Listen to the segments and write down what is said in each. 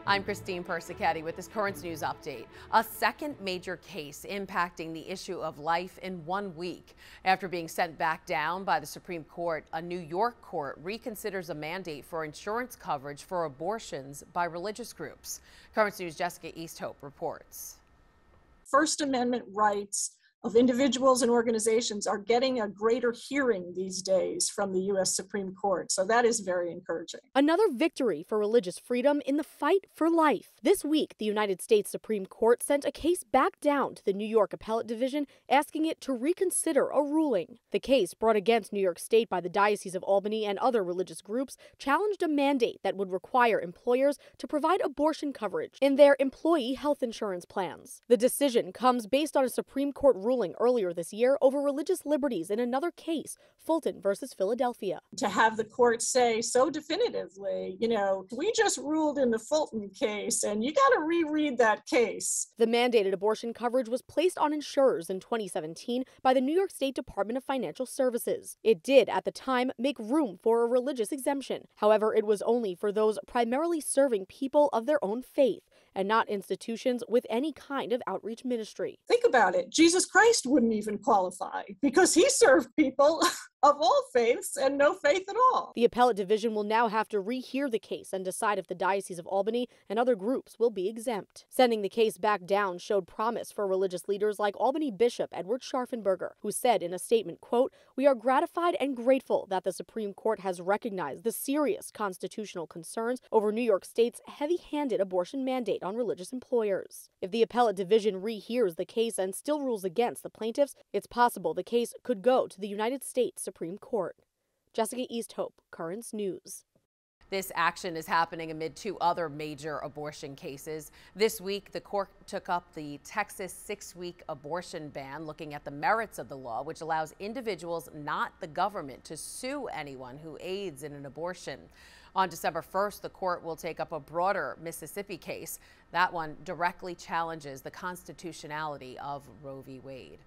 I'm Christine Persichetti with this Currents News update. A second major case impacting the issue of life in 1 week. After being sent back down by the Supreme Court, a New York court reconsiders a mandate for insurance coverage for abortions by religious groups. Currents News' Jessica Easthope reports. First Amendment rights of individuals and organizations are getting a greater hearing these days from the U.S. Supreme Court. So that is very encouraging. Another victory for religious freedom in the fight for life. This week, the United States Supreme Court sent a case back down to the New York Appellate Division, asking it to reconsider a ruling. The case, brought against New York State by the Diocese of Albany and other religious groups, challenged a mandate that would require employers to provide abortion coverage in their employee health insurance plans. The decision comes based on a Supreme Court ruling earlier this year over religious liberties in another case, Fulton versus Philadelphia. To have the court say so definitively, we just ruled in the Fulton case and you got to reread that case. The mandated abortion coverage was placed on insurers in 2017 by the New York State Department of Financial Services. It did, at the time, make room for a religious exemption. However, it was only for those primarily serving people of their own faith and not institutions with any kind of outreach ministry. Think about it. Jesus Christ wouldn't even qualify because he served people of all faiths and no faith at all. The appellate division will now have to rehear the case and decide if the Diocese of Albany and other groups will be exempt. Sending the case back down showed promise for religious leaders like Albany Bishop Edward Scharfenberger, who said in a statement, quote, "We are gratified and grateful that the Supreme Court has recognized the serious constitutional concerns over New York State's heavy-handed abortion mandate on religious employers." If the appellate division rehears the case and still rules against the plaintiffs, it's possible the case could go to the United States Supreme Court. Jessica Easthope, Currents News. This action is happening amid two other major abortion cases. This week, the court took up the Texas 6-week abortion ban, looking at the merits of the law, which allows individuals, not the government, to sue anyone who aids in an abortion. On December 1st, the court will take up a broader Mississippi case. That one directly challenges the constitutionality of Roe v. Wade.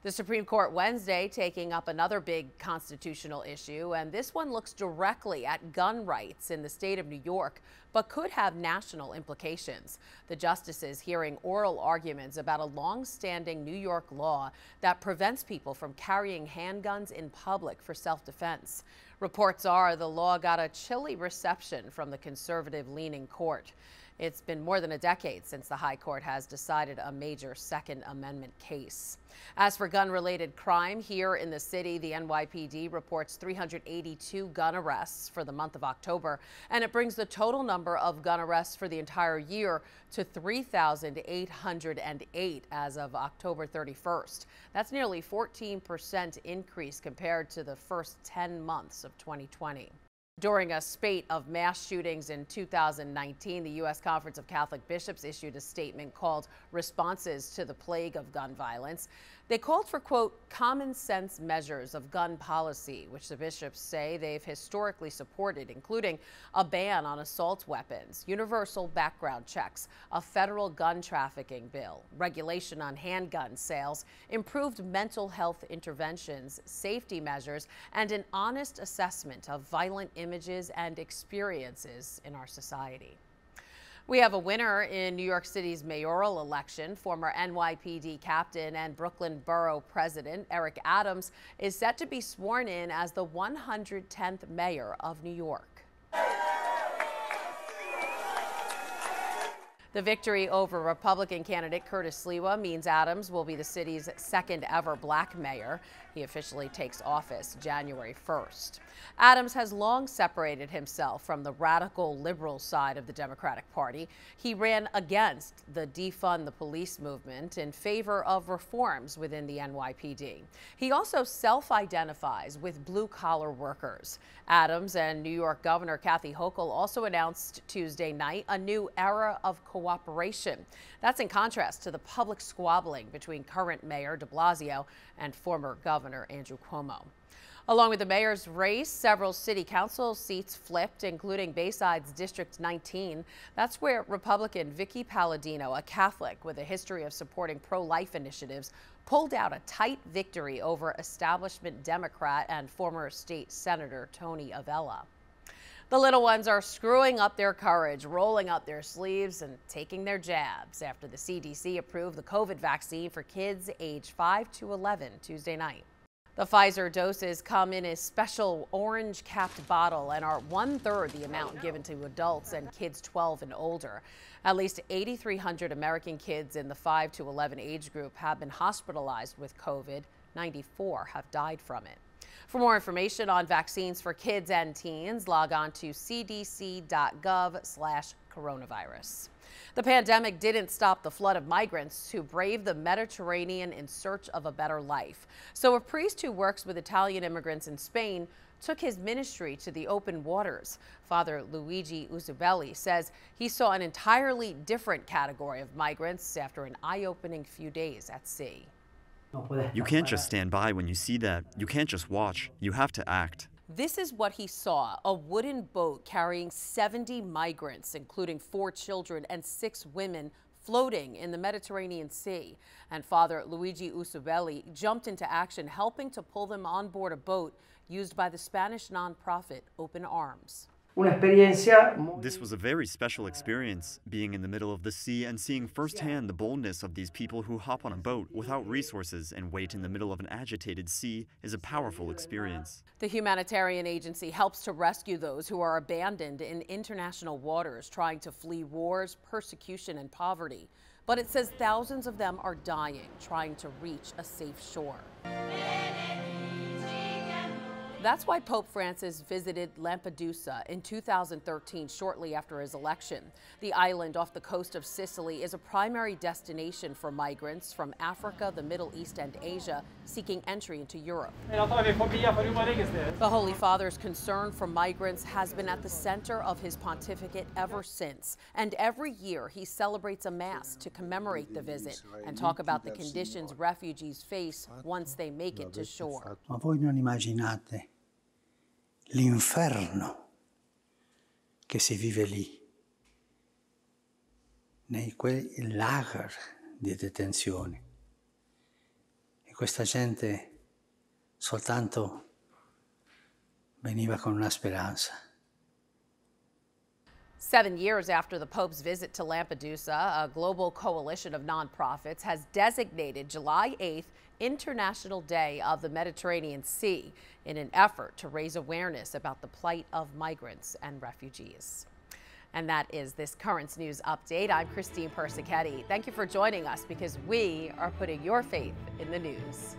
The Supreme Court Wednesday taking up another big constitutional issue, and this one looks directly at gun rights in the state of New York, but could have national implications. The justices hearing oral arguments about a long-standing New York law that prevents people from carrying handguns in public for self-defense. Reports are the law got a chilly reception from the conservative-leaning court. It's been more than a decade since the High Court has decided a major Second Amendment case. As for gun-related crime here in the city, the NYPD reports 382 gun arrests for the month of October, and it brings the total number of gun arrests for the entire year to 3,808 as of October 31st. That's nearly 14% increase compared to the first 10 months of 2020. During a spate of mass shootings in 2019, the U.S. Conference of Catholic Bishops issued a statement called Responses to the Plague of Gun Violence. They called for, quote, common sense measures of gun policy, which the bishops say they've historically supported, including a ban on assault weapons, universal background checks, a federal gun trafficking bill, regulation on handgun sales, improved mental health interventions, safety measures, and an honest assessment of violent images and experiences in our society. We have a winner in New York City's mayoral election. Former NYPD captain and Brooklyn Borough President Eric Adams is set to be sworn in as the 110th mayor of New York. The victory over Republican candidate Curtis Sliwa means Adams will be the city's second ever black mayor. He officially takes office January 1st. Adams has long separated himself from the radical liberal side of the Democratic Party. He ran against the defund the police movement in favor of reforms within the NYPD. He also self-identifies with blue-collar workers. Adams and New York Governor Kathy Hochul also announced Tuesday night a new era of cooperation. That's in contrast to the public squabbling between current Mayor de Blasio and former Governor Andrew Cuomo. Along with the mayor's race, several city council seats flipped, including Bayside's District 19. That's where Republican Vicky Palladino, a Catholic with a history of supporting pro-life initiatives, pulled out a tight victory over establishment Democrat and former state Senator Tony Avella. The little ones are screwing up their courage, rolling up their sleeves, and taking their jabs after the CDC approved the COVID vaccine for kids age 5 to 11 Tuesday night. The Pfizer doses come in a special orange-capped bottle and are 1/3 the amount given to adults and kids 12 and older. At least 8,300 American kids in the 5 to 11 age group have been hospitalized with COVID. 94 have died from it. For more information on vaccines for kids and teens, log on to cdc.gov/coronavirus. The pandemic didn't stop the flood of migrants who braved the Mediterranean in search of a better life. So a priest who works with Italian immigrants in Spain took his ministry to the open waters. Father Luigi Usubelli says he saw an entirely different category of migrants after an eye-opening few days at sea. You can't just stand by when you see that. You can't just watch. You have to act. This is what he saw, a wooden boat carrying 70 migrants, including 4 children and 6 women, floating in the Mediterranean Sea. And Father Luigi Usubelli jumped into action, helping to pull them on board a boat used by the Spanish nonprofit Open Arms. This was a very special experience, being in the middle of the sea and seeing firsthand the boldness of these people who hop on a boat without resources and wait in the middle of an agitated sea is a powerful experience. The humanitarian agency helps to rescue those who are abandoned in international waters, trying to flee wars, persecution, and poverty. But it says thousands of them are dying, trying to reach a safe shore. That's why Pope Francis visited Lampedusa in 2013, shortly after his election. The island off the coast of Sicily is a primary destination for migrants from Africa, the Middle East, and Asia seeking entry into Europe. The Holy Father's concern for migrants has been at the center of his pontificate ever since. And every year he celebrates a mass to commemorate the visit and talk about the conditions refugees face once they make it to shore. Ma voi non immaginate l'inferno che si vive lì, nei quei lager di detenzione. E questa gente soltanto veniva con una speranza. 7 years after the Pope's visit to Lampedusa, a global coalition of nonprofits has designated July 8th International Day of the Mediterranean Sea in an effort to raise awareness about the plight of migrants and refugees. And that is this Currents News Update. I'm Christine Persichetti. Thank you for joining us because we are putting your faith in the news.